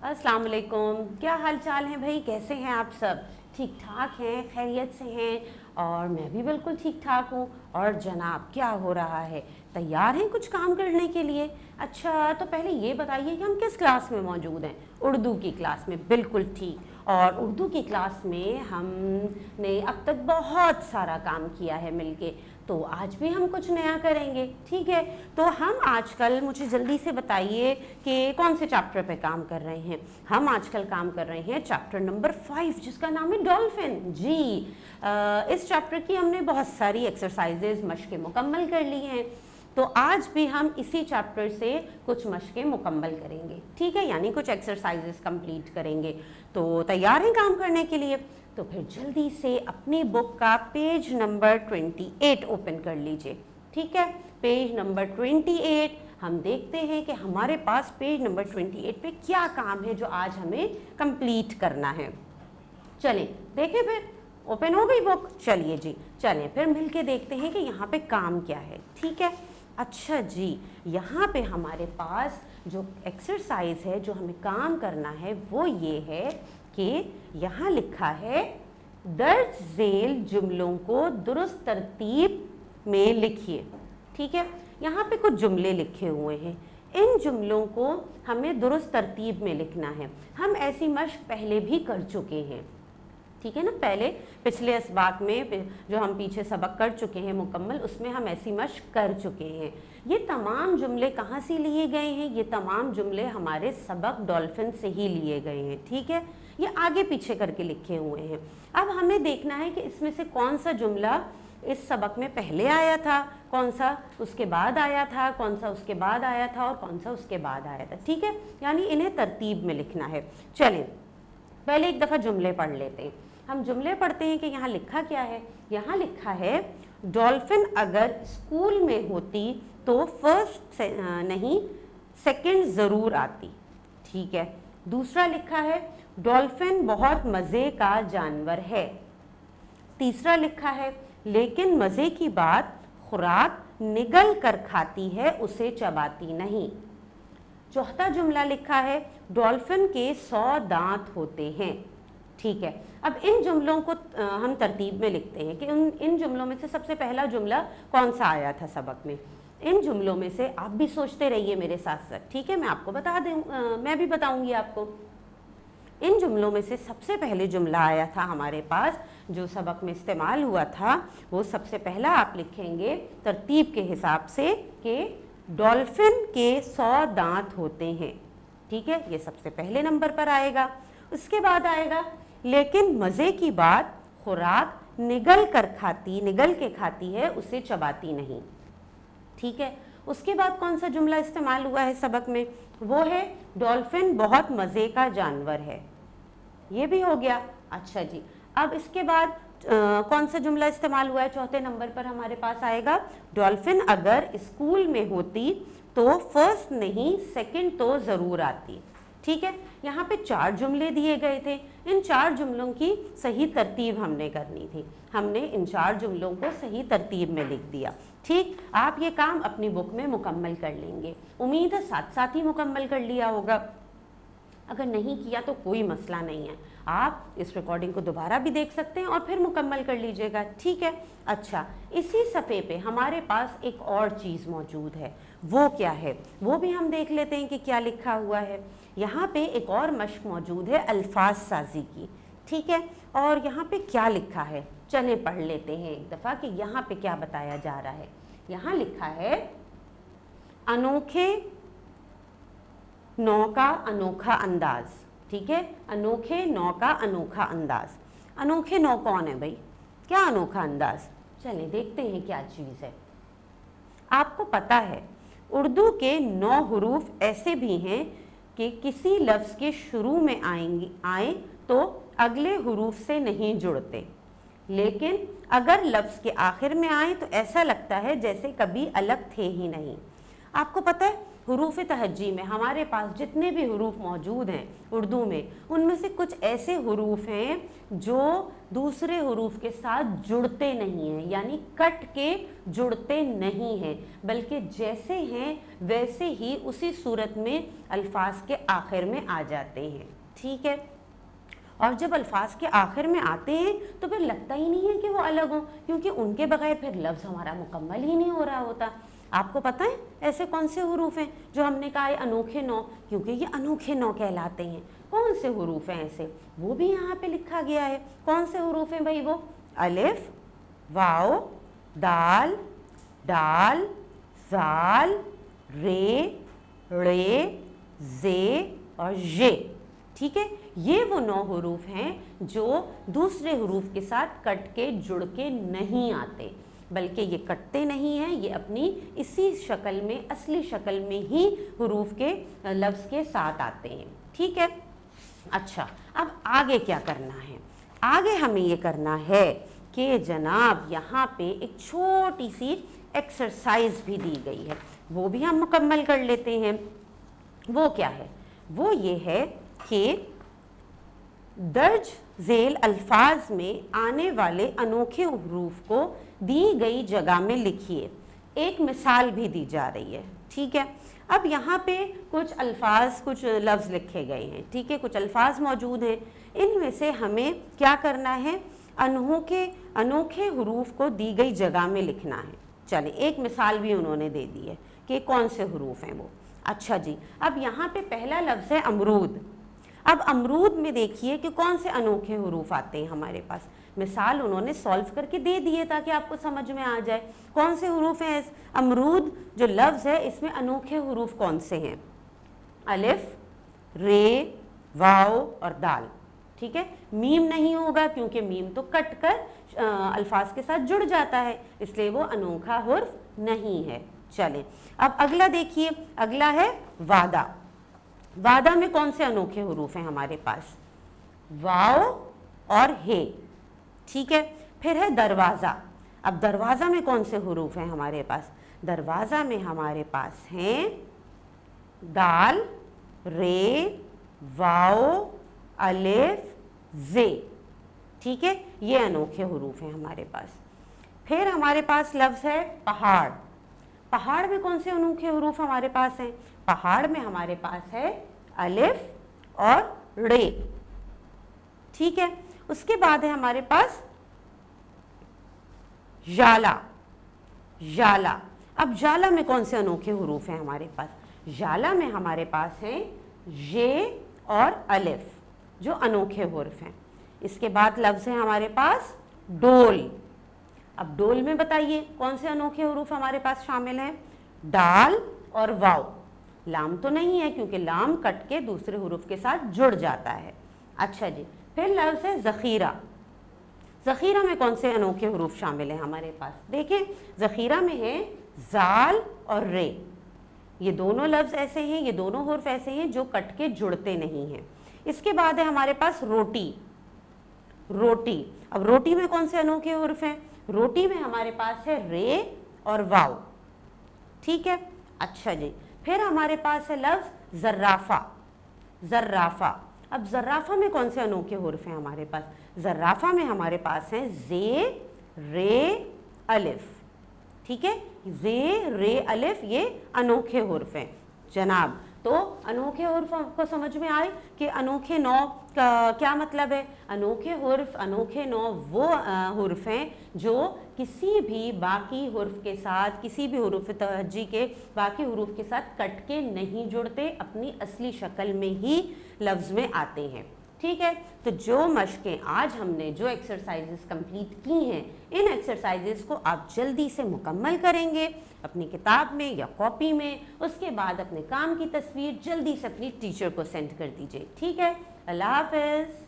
अस्सलाम वालेकुम। क्या हाल चाल है भाई, कैसे हैं आप सब? ठीक ठाक हैं, खैरियत से हैं? और मैं भी बिल्कुल ठीक ठाक हूँ। और जनाब क्या हो रहा है, तैयार हैं कुछ काम करने के लिए? अच्छा, तो पहले ये बताइए कि हम किस क्लास में मौजूद हैं? उर्दू की क्लास में, बिल्कुल ठीक। और उर्दू की क्लास में हमने अब तक बहुत सारा काम किया है मिलके, तो आज भी हम कुछ नया करेंगे, ठीक है? तो हम आजकल, मुझे जल्दी से बताइए कि कौन से चैप्टर पे काम कर रहे हैं? हम आजकल काम कर रहे हैं चैप्टर नंबर 5, जिसका नाम है डॉल्फिन। जी, इस चैप्टर की हमने बहुत सारी एक्सरसाइजेज, मशकें मुकम्मल कर ली हैं, तो आज भी हम इसी चैप्टर से कुछ मशकें मुकम्मल करेंगे, ठीक है? यानी कुछ एक्सरसाइजेस कंप्लीट करेंगे। तो तैयार हैं काम करने के लिए? तो फिर जल्दी से अपनी बुक का पेज नंबर 28 ओपन कर लीजिए, ठीक है? पेज नंबर 28, हम देखते हैं कि हमारे पास पेज नंबर 28 पे क्या काम है जो आज हमें कंप्लीट करना है। चलें देखें, फिर ओपन हो गई बुक? चलिए जी, चलें फिर मिलके देखते हैं कि यहाँ पे काम क्या है, ठीक है? अच्छा जी, यहाँ पे हमारे पास जो एक्सरसाइज है, जो हमें काम करना है, वो ये है कि यहाँ लिखा है दर्ज झेल जुमलों को दुरुस्त तरतीब में लिखिए, ठीक है? यहाँ पे कुछ जुमले लिखे हुए हैं, इन जुमलों को हमें दुरुस्त तरतीब में लिखना है। हम ऐसी मशक पहले भी कर चुके हैं, ठीक है ना? पहले पिछले असबाक में जो हम पीछे सबक कर चुके हैं मुकम्मल, उसमें हम ऐसी मशक कर चुके हैं। ये तमाम जुमले कहाँ से लिए गए हैं? ये तमाम जुमले हमारे सबक डॉल्फिन से ही लिए गए हैं, ठीक है? ये आगे पीछे करके लिखे हुए हैं। अब हमें देखना है कि इसमें से कौन सा जुमला इस सबक में पहले आया था, कौन सा उसके बाद आया था, कौन सा उसके बाद आया था और कौन सा उसके बाद आया था, ठीक है? यानी इन्हें तरतीब में लिखना है। चलें पहले एक दफ़ा जुमले पढ़ लेते हैं। हम जुमले पढ़ते हैं कि यहाँ लिखा क्या है। यहाँ लिखा है डॉल्फिन अगर स्कूल में होती तो फर्स्ट नहीं सेकंड ज़रूर आती, ठीक है? दूसरा लिखा है डॉल्फिन बहुत मज़े का जानवर है। तीसरा लिखा है लेकिन मज़े की बात खुराक निगल कर खाती है, उसे चबाती नहीं। चौथा जुमला लिखा है डॉल्फिन के 100 दांत होते हैं, ठीक है? अब इन जुमलों को हम तरतीब में लिखते हैं कि इन जुमलों में से सबसे पहला जुमला कौन सा आया था सबक में। इन जुमलों में से आप भी सोचते रहिए मेरे साथ साथ, ठीक है? मैं आपको बता दूँ, मैं भी बताऊंगी आपको। इन जुमलों में से सबसे पहले जुमला आया था हमारे पास, जो सबक में इस्तेमाल हुआ था, वो सबसे पहला आप लिखेंगे तरतीब के हिसाब से कि डॉल्फिन के 100 दांत होते हैं, ठीक है? ये सबसे पहले नंबर पर आएगा। उसके बाद आएगा लेकिन मज़े की बात खुराक निगल के खाती है, उसे चबाती नहीं, ठीक है? उसके बाद कौन सा जुमला इस्तेमाल हुआ है सबक में? वो है डॉल्फिन बहुत मज़े का जानवर है, ये भी हो गया। अच्छा जी, अब इसके बाद कौन सा जुमला इस्तेमाल हुआ है? चौथे नंबर पर हमारे पास आएगा डॉल्फिन अगर स्कूल में होती तो फर्स्ट नहीं सेकंड तो ज़रूर आती, ठीक है? यहाँ पे 4 जुमले दिए गए थे, इन 4 जुमलों की सही तरतीब हमने करनी थी। हमने इन 4 जुमलों को सही तरतीब में लिख दिया, ठीक? आप ये काम अपनी बुक में मुकम्मल कर लेंगे, उम्मीद है साथ साथ ही मुकम्मल कर लिया होगा। अगर नहीं किया तो कोई मसला नहीं है, आप इस रिकॉर्डिंग को दोबारा भी देख सकते हैं और फिर मुकम्मल कर लीजिएगा, ठीक है? अच्छा, इसी सफ़े पे हमारे पास एक और चीज़ मौजूद है, वो क्या है वो भी हम देख लेते हैं कि क्या लिखा हुआ है। यहाँ पे एक और मशक मौजूद है अल्फाज साजी की, ठीक है? और यहाँ पे क्या लिखा है, चले पढ़ लेते हैं एक दफ़ा कि यहाँ पे क्या बताया जा रहा है। यहाँ लिखा है अनोखे नौ का अनोखा अंदाज, ठीक है? अनोखे नौ का अनोखा अंदाज। अनोखे नौ कौन है भाई? क्या अनोखा अंदाज? चलें देखते हैं क्या चीज़ है। आपको पता है उर्दू के 9 हुरूफ ऐसे भी हैं कि किसी लफ्ज़ के शुरू में आए तो अगले हुरूफ से नहीं जुड़ते, लेकिन अगर लफ्ज़ के आखिर में आए तो ऐसा लगता है जैसे कभी अलग थे ही नहीं। आपको पता है حروف تہجی میں ہمارے پاس جتنے بھی حروف موجود ہیں اردو میں، ان میں سے کچھ ایسے حروف ہیں جو دوسرے حروف کے ساتھ جڑتے نہیں ہیں، یعنی کٹ کے جڑتے نہیں ہیں، بلکہ جیسے ہیں ویسے ہی اسی صورت میں الفاظ کے آخر میں آ جاتے ہیں، ٹھیک ہے۔ اور جب الفاظ کے آخر میں آتے ہیں تو پھر لگتا ہی نہیں ہے کہ وہ الگ ہوں، کیونکہ ان کے بغیر پھر لفظ ہمارا مکمل ہی نہیں ہو رہا ہوتا۔ آپ کو پتہ ہے ایسے کون سے حروف ہیں جو ہم نے کہا ہے انوکھے نو، کیونکہ یہ انوکھے نو کہلاتے ہیں۔ کون سے حروف ہیں ایسے؟ وہ بھی یہاں پہ لکھا گیا ہے۔ کون سے حروف ہیں بھائی وہ؟ الف، واو، دال، ڈال، زال، رے، ڑے، زے اور ژے، ٹھیک ہے۔ یہ وہ 9 حروف ہیں جو دوسرے حروف کے ساتھ کٹ کے جڑ کے نہیں آتے، بلکہ یہ کٹتے نہیں ہیں، یہ اپنی اسی شکل میں، اصلی شکل میں ہی حروف کے لفظ کے ساتھ آتے ہیں، ٹھیک ہے۔ اچھا، اب آگے کیا کرنا ہے؟ آگے ہمیں یہ کرنا ہے کہ جناب یہاں پہ ایک چھوٹی سی ایکسرسائز بھی دی گئی ہے، وہ بھی ہم مکمل کر لیتے ہیں۔ وہ کیا ہے؟ وہ یہ ہے کہ درج ذیل الفاظ میں آنے والے انوکھے حروف کو دی گئی جگہ میں لکھیے۔ ایک مثال بھی دی جا رہی ہے، ٹھیک ہے۔ اب یہاں پہ کچھ الفاظ، کچھ لفظ لکھے گئے ہیں، ٹھیک ہے، کچھ الفاظ موجود ہیں، ان میں سے ہمیں کیا کرنا ہے؟ انوکھے حروف کو دی گئی جگہ میں لکھنا ہے۔ چلیں، ایک مثال بھی انہوں نے دے دی ہے کہ کون سے حروف ہیں وہ۔ اچھا جی، اب یہاں پہ پہلا لفظ ہے امرود۔ اب امرود میں دیکھیے کہ کون سے انوکھے حروف آتے ہیں ہمارے پاس۔ مثال انہوں نے سولو کر کے دے دیے تاکہ آپ کو سمجھ میں آ جائے کون سے حروف ہیں۔ امرود جو لفظ ہے اس میں انوکھے حروف کون سے ہیں؟ الف، رے، واو اور دال، ٹھیک ہے۔ میم نہیں ہوگا کیونکہ میم تو کٹ کر الفاظ کے ساتھ جڑ جاتا ہے، اس لیے وہ انوکھا حرف نہیں ہے۔ چلیں، اب اگلا دیکھیے، اگلا ہے وعدہ۔ وعدہ میں کون سے انوکھے حروف ہیں ہمارے پاس؟ واو اور ہے، ٹھیک ہے۔ پھر ہے دروازہ۔ اب دروازہ میں کون سے حروف ہیں ہمارے پاس؟ دروازہ میں ہمارے پاس ہیں دال، رے، واو، الف، زے، ٹھیک ہے۔ یہ انوکھے حروف ہیں ہمارے پاس۔ پھر ہمارے پاس لفظ ہے پہاڑ۔ پہاڑ میں کون سے انوکھے حروف ہمارے پاس ہیں؟ پہاڑ میں ہمارے پاس ہے الف اور رے، ٹھیک ہے۔ اس کے بعد ہے ہمارے پاس ژالہ۔ ژالہ، اب ژالہ میں کون سے انوکھے حروف ہیں ہمارے پاس؟ ژالہ میں ہمارے پاس ہیں ژے اور الف جو انوکھے حروف ہیں۔ اس کے بعد لفظ ہے ہمارے پاس ڈول۔ اب ڈول میں بتائیے کون سے انوکھے حروف ہمارے پاس شامل ہیں؟ ڈال اور واو۔ لام تو نہیں ہے کیونکہ لام کٹ کے دوسرے حروف کے ساتھ جڑ جاتا ہے۔ اچھا جی، پھر لفظ ہے ذخیرہ۔ ذخیرہ میں کون سے انوکھے حروف شامل ہیں ہمارے پاس؟ دیکھیں، ذخیرہ میں ہے زال اور رے۔ یہ دونوں لفظ ایسے ہیں، یہ دونوں حرف ایسے ہیں جو کٹ کے جڑتے نہیں ہیں۔ اس کے بعد ہے ہمارے پاس روٹی۔ روٹی، اب روٹی میں کون سے انوکھے حرف ہیں؟ روٹی میں ہمارے پاس ہے رے اور واو، ٹھیک ہے۔ اچھا جی، پھر ہمارے پاس ہے لفظ زرافہ۔ زرافہ، اب زرافہ میں کون سے انوکھے حرف ہیں ہمارے پاس؟ زرافہ میں ہمارے پاس ہیں زے، رے، الف، ٹھیک ہے۔ زے، رے، الف یہ انوکھے حرف ہیں جناب۔ تو انوکھے حرف کو سمجھ میں آئے کہ انوکھے نو کا کیا مطلب ہے؟ انوکھے حرف، انوکھے نو وہ حرف ہیں جو کسی بھی باقی حرف کے ساتھ، کسی بھی حروف تہجی کے باقی حروف کے ساتھ کٹ کے نہیں جڑتے، اپنی اصلی شکل میں ہی لفظ میں آتے ہیں، ٹھیک ہے۔ تو جو مشقیں آج ہم نے جو ایکسرسائزز کمپلیٹ کی ہیں، ان ایکسرسائزز کو آپ جلدی سے مکمل کریں گے اپنی کتاب میں یا کاپی میں۔ اس کے بعد اپنے کام کی تصویر جلدی سے اپنی ٹیچر کو سینڈ کر دیجئے، ٹھیک ہے۔ اللہ حافظ۔